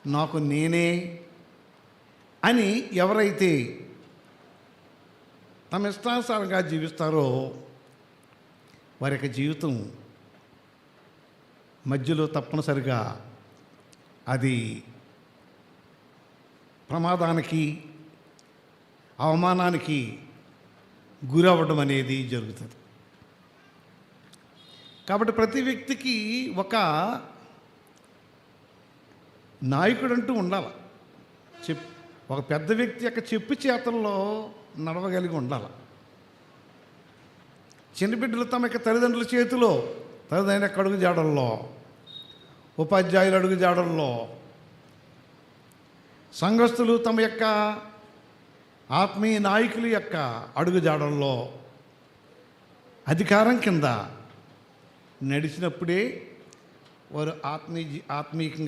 నాకు నేనే అని ఎవరైతే తమ ఇష్టానుసారంగా జీవిస్తారో వారి యొక్క జీవితం మధ్యలో తప్పనిసరిగా అది ప్రమాదానికి, అవమానానికి గురవ్వడం అనేది జరుగుతుంది. కాబట్టి ప్రతి వ్యక్తికి ఒక నాయకుడు అంటూ ఉండాలి. ఒక పెద్ద వ్యక్తి యొక్క చెప్పు చేతల్లో నడవగలిగి ఉండాలి. చిన్న బిడ్డలు తమ యొక్క తల్లిదండ్రుల చేతిలో, తల్లిదండ్రుల యొక్క అడుగు జాడల్లో, ఉపాధ్యాయుల అడుగు జాడల్లో, సంఘస్థులు తమ యొక్క ఆత్మీయ నాయకుల యొక్క అడుగు జాడల్లో అధికారం కింద నడిచినప్పుడే వారు ఆత్మీయంగా